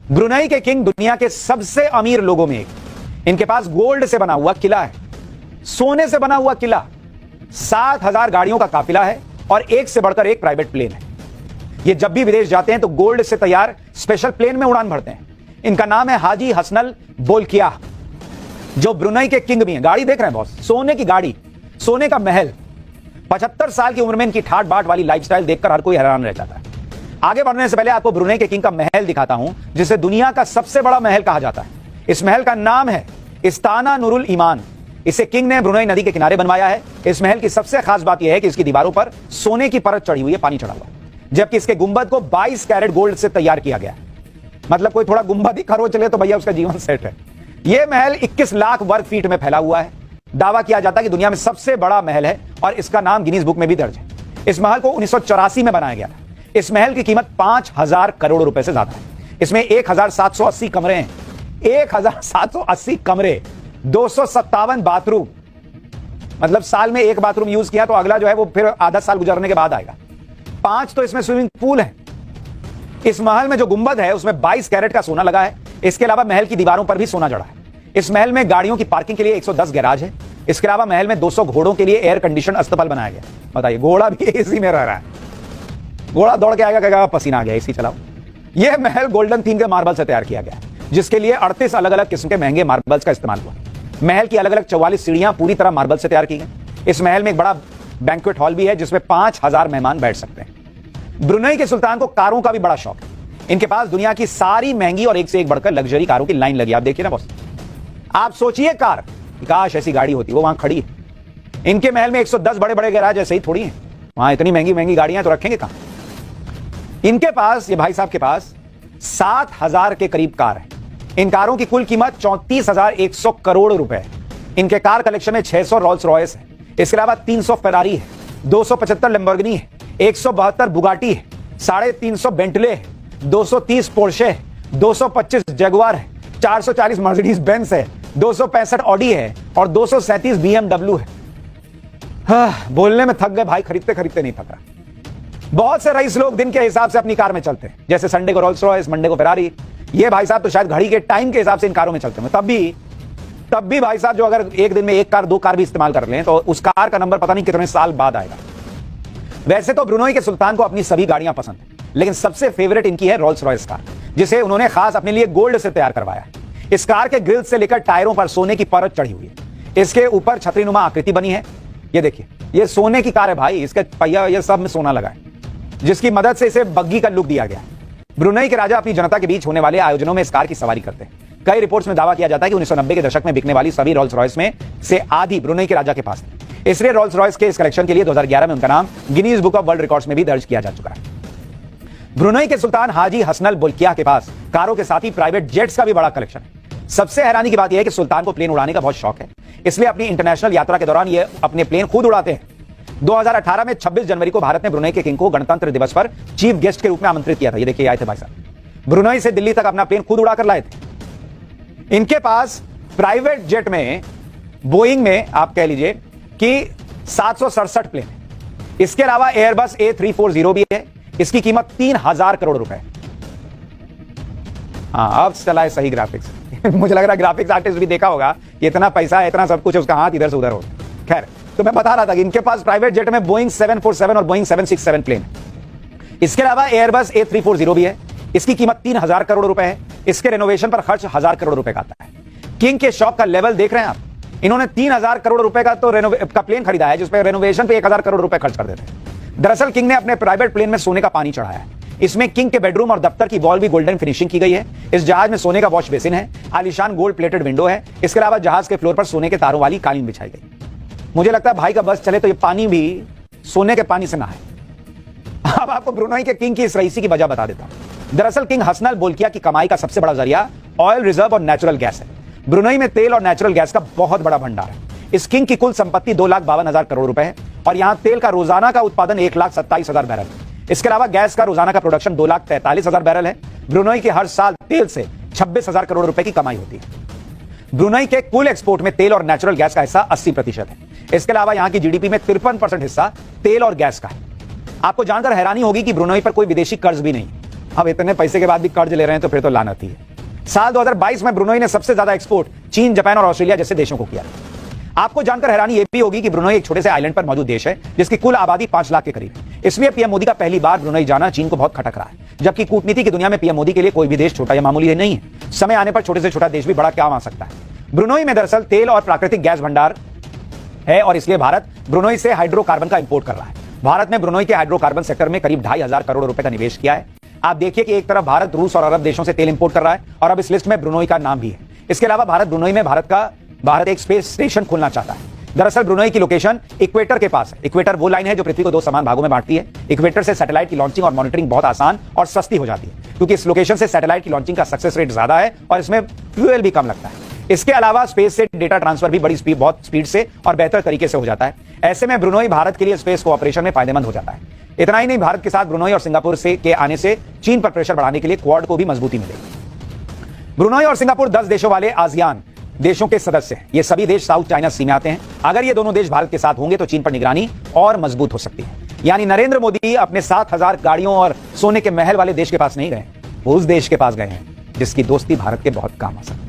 Brunei के king दुनिया के सबसे अमीर लोगों में एक। इनके पास गोल्ड से बना हुआ किला है, सोने से बना हुआ किला, 7,000 गाड़ियों का काफिला है और एक से बढ़कर एक प्राइवेट प्लेन है। ये जब भी विदेश जाते हैं तो गोल्ड से तैयार स्पेशल प्लेन में उड़ान भरते हैं। इनका नाम है हाजी हसनल बोल्कियाह, जो ब्रुनई के किंग भी हैं। गाड़ी देख रहे हैं बॉस, सोने की गाड़ी, सोने का महल। 75 साल की उम्र में इनकी ठाट बाट वाली लाइफस्टाइल देखकर हर कोई हैरान रह जाता है। आगे बढ़ने से पहले आपको ब्रुनई के किंग का महल दिखाता हूं, जिसे दुनिया का सबसे बड़ा महल कहा जाता है। इस महल का नाम है इस्ताना नूरुल ईमान। इसे किंग ने ब्रुनई नदी के किनारे बनवाया है। इस महल की सबसे खास बात यह है कि इसकी दीवारों पर सोने की परत चढ़ी हुई है, पानी चढ़ा हुआ, जबकि इसके गुंबद को 22 कैरेट गोल्ड से तैयार किया गया है। मतलब कोई थोड़ा गुंबद ही खरोच ले तो भैया उसका जीवन सेट है। यह महल 21 लाख वर्ग फीट में फैला हुआ है। दावा किया जाता है कि दुनिया में सबसे बड़ा महल है और इसका नाम गिनीज बुक में भी दर्ज है। इस महल को 1984 में बनाया गया था। इस महल की कीमत 5,000 करोड़ रुपए से ज्यादा है। इसमें 1,780 कमरे हैं, 1,780 कमरे, 257 बाथरूम। मतलब साल में एक बाथरूम यूज किया तो अगला जो है वो फिर आधा साल गुजरने के बाद आएगा। 5 तो इसमें स्विमिंग पूल है। इस महल में जो गुंबद है उसमें 22 कैरेट का सोना लगा है। इसके अलावा महल की दीवारों पर भी सोना जड़ा है। इस महल में गाड़ियों की पार्किंग के लिए 110 गैराज है। इसके अलावा महल में 200 घोड़ों के लिए एयर कंडीशन अस्तबल बनाया गया। बताइए, घोड़ा भी एसी में रह रहा है। घोड़ा दौड़ के आएगा, कहेगा पसीना आ गया, एसी चलाओ। यह महल गोल्डन थीम के मार्बल से तैयार किया गया है, जिसके लिए 38 अलग अलग किस्म के महंगे मार्बल्स का इस्तेमाल हुआ। महल की अलग अलग 44 सीढ़ियां पूरी तरह मार्बल से तैयार की गई। इस महल में एक बड़ा बैंक्वेट हॉल भी है, जिसमें 5,000 मेहमान बैठ सकते हैं। ब्रुनई के सुल्तान को कारों का भी बड़ा शौक है। इनके पास दुनिया की सारी महंगी और एक से एक बढ़कर लग्जरी कारों की लाइन लगी। आप देखिए ना बॉस, आप सोचिए कार, काश ऐसी गाड़ी होती, वो वहां खड़ी है। इनके महल में 110 बड़े बड़े गैराज ऐसे ही थोड़ी हैं। वहां इतनी महंगी महंगी गाड़ियां तो रखेंगे कहां। इनके पास, ये भाई साहब के पास 7,000 के करीब कार है। इन कारों की कुल कीमत 34,100 करोड़ रुपए है। इनके कार कलेक्शन में 600 रोल्स रॉयस है। इसके अलावा 300 फेरारी है, 275 लैम्बोर्गिनी है, 172 बुगाटी है, 350 बेंटले है, 230 पोर्शे है, 225 जगुआर है, 440 मर्सिडीज बेंज है, 265 ऑडी है और 237 बीएमडब्ल्यू है। बोलने में थक गए भाई, खरीदते खरीदते नहीं थक रहा। बहुत से रईस लोग दिन के हिसाब से अपनी कार में चलते हैं, जैसे संडे को रोल्स रॉयस, मंडे को फेरारी। ये भाई साहब तो शायद घड़ी के टाइम के हिसाब से इन कारों में चलते हैं। तब भी भाई साहब जो अगर एक दिन में एक कार, 2 कार भी इस्तेमाल कर लें तो उस कार का नंबर पता नहीं कितने साल बाद आएगा। वैसे तो ब्रुनई के सुल्तान को अपनी सभी गाड़ियां पसंद है, लेकिन सबसे फेवरेट इनकी है रोल्स रॉयस कार, जिसे उन्होंने खास अपने लिए गोल्ड से तैयार करवाया है। इस कार के ग्रिल से लेकर टायरों पर सोने की परत चढ़ी हुई है। इसके ऊपर छतरीनुमा आकृति बनी है। ये देखिए, ये सोने की कार है भाई। इसके पहिया ये सब में सोना लगा है, जिसकी मदद से इसे बग्गी का लुक दिया गया है। ब्रुनई के राजा अपनी जनता के बीच होने वाले आयोजनों में इस कार की सवारी करते हैं। कई रिपोर्ट्स में दावा किया जाता है कि 1990 के दशक में बिकने वाली सभी रोल्स रॉयस में से आधी ब्रुनई के राजा के पास थी। इसलिए रोल्स रॉयस के इस कलेक्शन के लिए 2011 में उनका नाम Guinness book of world records में भी दर्ज किया जा चुका है। ब्रुनई के सुल्तान हाजी हसनल बोल्कियाह के पास कारों के साथ ही प्राइवेट जेट्स का भी बड़ा कलेक्शन है। सबसे हैरानी की बात यह है कि सुल्तान को प्लेन उड़ाने का बहुत शौक है, इसलिए अपनी इंटरनेशनल यात्रा के दौरान ये अपने प्लेन खुद उड़ाते हैं। 2018 में 26 जनवरी को भारत ने ब्रुनई के किंग को गणतंत्र दिवस पर चीफ गेस्ट के रूप में आमंत्रित किया था। ये देखिए, आए थे भाई साहब, ब्रुनई से दिल्ली तक अपना प्लेन खुद उड़ाकर लाए थे। इनके पास प्राइवेट जेट में, बोइंग में आप कह लीजिए कि 767 प्लेन है। इसके अलावा एयरबस A340 भी है। इसकी कीमत 3,000 करोड़ रुपए। हाँ, अब चला है सही ग्राफिक्स। मुझे लग रहा है ग्राफिक्स आर्टिस्ट भी देखा होगा, इतना पैसा है, इतना सब कुछ है, उसका हाथ इधर से उधर हो। खैर, तो मैं बता रहा था कि इनके पास प्राइवेट जेट में बोइंग 747 और बोइंग 767 प्लेन है। इसके अलावा एयरबस A340 भी है। इसकी कीमत 3,000 करोड़ रुपए है। इसके रेनोवेशन पर खर्च 1,000 करोड़ रुपए का आता है। किंग के शौक का लेवल देख रहे हैं आप। इन्होंने 3,000 करोड़ रुपए का तो का प्लेन खरीदा है, जिसपे रेनोवेशन पे 1,000 करोड़ रुपए खर्च कर देते हैं। दरअसल किंग ने अपने प्राइवेट प्लेन में सोने का पानी चढ़ाया है। इसमें किंग के बेडरूम और दफ्तर की वॉल भी गोल्डन फिनिशिंग की गई है। इस जहाज में सोने का वॉश बेसिन है, आलीशान गोल्ड प्लेटेड विंडो है। इसके अलावा जहाज के फ्लोर पर सोने के तारों वाली कालीन बिछाई गई। मुझे लगता है भाई का बस चले तो ये पानी भी सोने के पानी से नहाए। अब आपको ब्रुनई के किंग की इस रईसी की वजह बता देता हूं। दरअसल किंग हसनल बोल्कियाह की कमाई का सबसे बड़ा जरिया ऑयल रिजर्व और नेचुरल गैस है। ब्रुनई में तेल और नेचुरल गैस का बहुत बड़ा भंडार है। इस किंग की कुल संपत्ति 2,52,000 करोड़ रुपए है और यहां तेल का रोजाना का उत्पादन 1,27,000 बैरल है। इसके अलावा गैस का रोजाना का प्रोडक्शन 2,43,000 बैरल है। ब्रुनई की हर साल तेल से 26,000 करोड़ रुपए की कमाई होती है। ब्रुनई के कुल एक्सपोर्ट में तेल और नेचुरल गैस का हिस्सा 80% है। इसके अलावा यहां की जीडीपी में 53% हिस्सा तेल और गैस का है। आपको जानकर हैरानी होगी कि ब्रुनई पर कोई विदेशी कर्ज भी नहीं। अब इतने पैसे के बाद भी कर्ज ले रहे हैं तो फिर तो लानत ही है। साल 2022 में ब्रुनोई ने सबसे ज्यादा एक्सपोर्ट चीन, जापान और ऑस्ट्रेलिया जैसे देशों को किया। आपको जानकर हैरानी यह भी होगी कि ब्रुनोई एक छोटे से आइलैंड पर मौजूद देश है जिसकी कुल आबादी 5 लाख के करीब है। इसलिए पीएम मोदी का पहली बार ब्रुनोई जाना चीन को बहुत खटक रहा है, जबकि कूटनीति की दुनिया में पीएम मोदी के लिए कोई भी देश छोटा या मामूली नहीं है। समय आने पर छोटे से छोटा देश भी बड़ा काम आ सकता है। ब्रुनोई में दरअसल तेल और प्राकृतिक गैस भंडार है और इसलिए भारत ब्रुनोई से हाइड्रोकार्बन का इंपोर्ट कर रहा है। भारत ने ब्रुनोई के हाइड्रोकार्बन सेक्टर में करीब 2,500 करोड़ रुपए का निवेश किया है। आप देखिए कि एक तरफ भारत रूस और अरब देशों से तेल इंपोर्ट कर रहा है और अब इस लिस्ट में ब्रुनोई का नाम भी है। इसके अलावा भारत ब्रुनोई में भारत एक स्पेस स्टेशन खोलना चाहता है। दरअसल ब्रुनोई की लोकेशन इक्वेटर के पास है। इक्वेटर वो लाइन है जो पृथ्वी को 2 समान भागों में बांटती है। इक्वेटर से सैटेलाइट की लॉन्चिंग और मॉनिटरिंग बहुत आसान और सस्ती हो जाती है, क्योंकि इस लोकेशन से सैटेलाइट की लॉन्चिंग का सक्सेस रेट ज्यादा है और इसमें फ्यूल भी कम लगता है। इसके अलावा स्पेस से डेटा ट्रांसफर भी बहुत स्पीड से और बेहतर तरीके से हो जाता है। ऐसे में ब्रुनोई भारत के लिए स्पेस कोऑपरेशन में फायदेमंद हो जाता है। इतना ही नहीं, भारत के साथ ब्रुनोई और सिंगापुर के आने से चीन पर प्रेशर बढ़ाने के लिए क्वाड को भी मजबूती मिलेगी। ब्रुनोई और सिंगापुर 10 देशों वाले आसियान देशों के सदस्य हैं। ये सभी देश साउथ चाइना सी में आते हैं। अगर ये दोनों देश भारत के साथ होंगे तो चीन पर निगरानी और मजबूत हो सकती है। यानी नरेंद्र मोदी अपने 7,000 गाड़ियों और सोने के महल वाले देश के पास नहीं गए, वो उस देश के पास गए हैं जिसकी दोस्ती भारत के बहुत काम आ सकती है।